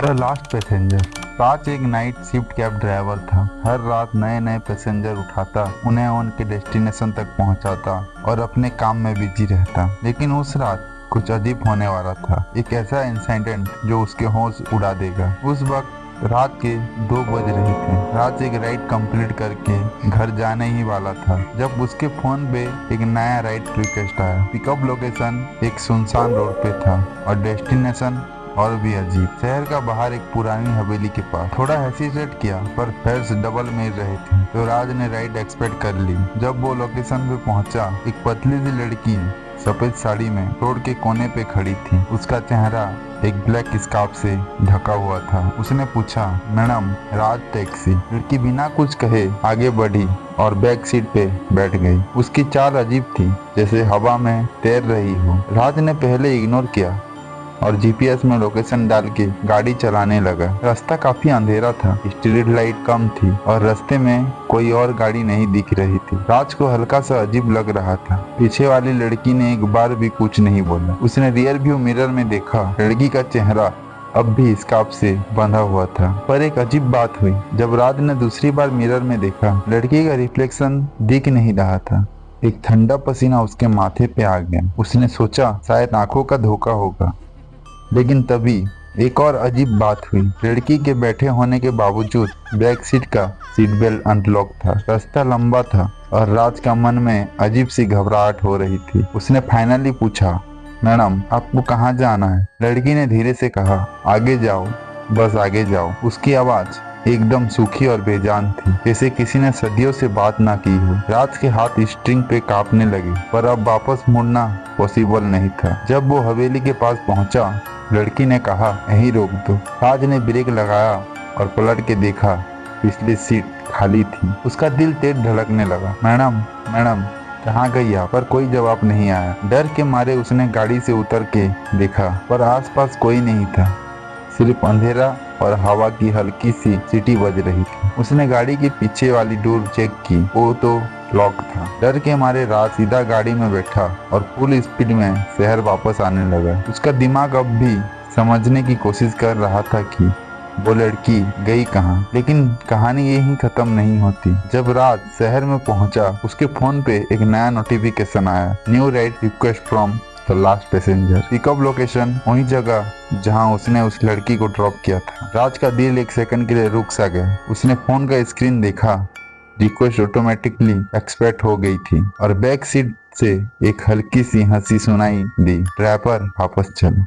The last passenger. राज एक night shift cab driver था। हर रात नए नए पैसेंजर उठाता, उन्हें उनके डेस्टिनेशन तक पहुंचाता और अपने काम में बिजी रहता। लेकिन उस रात कुछ अजीब होने वाला था। एक ऐसा इंसिडेंट जो उसके होश उड़ा देगा। उस वक्त रात के 2 बज रहे थे। राज एक राइड कंप्लीट करके घर जाने ही वाला था जब उसके फोन पे एक नया राइड रिक्वेस्ट आया। पिकअप लोकेशन एक सुनसान रोड पे था और डेस्टिनेशन और भी अजीब। शहर का बाहर एक पुरानी हवेली के पास। थोड़ा हेसिटेट किया पर फेयर्स डबल मिल रहे थे तो राज ने राइड एक्सपेक्ट कर ली। जब वो लोकेशन पे पहुंचा, एक पतली सी लड़की सफेद साड़ी में रोड के कोने पे खड़ी थी। उसका चेहरा एक ब्लैक स्कार्फ से ढका हुआ था। उसने पूछा, मैडम राज टैक्सी। लड़की बिना कुछ कहे आगे बढ़ी और बैक सीट पे बैठ गई। उसकी चाल अजीब थी, जैसे हवा में तैर रही हो। राज ने पहले इग्नोर किया और जीपीएस में लोकेशन डाल के गाड़ी चलाने लगा। रास्ता काफी अंधेरा था, स्ट्रीट लाइट कम थी और रास्ते में कोई और गाड़ी नहीं दिख रही थी। राज को हल्का सा अजीब लग रहा था। पीछे वाली लड़की ने एक बार भी कुछ नहीं बोला। उसने रियर व्यू मिरर में देखा, लड़की का चेहरा अब भी स्कार्फ से बंधा हुआ था। पर एक अजीब बात हुई। जब राज ने दूसरी बार मिरर में देखा, लड़की का रिफ्लेक्शन दिख नहीं रहा था। एक ठंडा पसीना उसके माथे पे आ गया। उसने सोचा शायद आंखों का धोखा होगा, लेकिन तभी एक और अजीब बात हुई। लड़की के बैठे होने के बावजूद बैक सीट का सीट बेल्ट अनलॉक था। रास्ता लंबा था और राज का मन में अजीब सी घबराहट हो रही थी। उसने फाइनली पूछा, मैडम आपको कहाँ जाना है? लड़की ने धीरे से कहा, आगे जाओ, बस आगे जाओ। उसकी आवाज एकदम सूखी और बेजान थी, जैसे किसी ने सदियों से बात ना की हो। राज के हाथ स्ट्रिंग पे कांपने लगे, पर अब वापस मुड़ना पॉसिबल नहीं था। जब वो हवेली के पास पहुंचा, लड़की ने कहा, यहीं रोक दो। राज ने ब्रेक लगाया और पलट के देखा, पिछली सीट खाली थी। उसका दिल तेज धड़कने लगा। मैडम मैडम कहाँ गई आप? पर कोई जवाब नहीं आया। डर के मारे उसने गाड़ी से उतर के देखा, पर आसपास कोई नहीं था, सिर्फ अंधेरा और हवा की हल्की सी सीटी बज रही थी। उसने गाड़ी के पीछे वाली डोर चेक की, वो तो लॉक था। डर के मारे राज सीधा गाड़ी में बैठा और फुल स्पीड में शहर वापस आने लगा। उसका दिमाग अब भी समझने की कोशिश कर रहा था कि वो लड़की गई कहाँ। लेकिन कहानी यही खत्म नहीं होती। जब राज शहर में पहुंचा, उसके फोन पे एक नया नोटिफिकेशन आया, new ride request from the last passenger. Pickup location वही जगह जहां उसने उस लड़की को ड्रॉप किया था। राज का दिल एक सेकंड के लिए रुक सा गया। उसने फोन का स्क्रीन देखा, रिक्वेस्ट ऑटोमेटिकली एक्सपेक्ट हो गई थी और बैक सीट से एक हल्की सी हंसी सुनाई दी, ड्राइवर वापस चलो।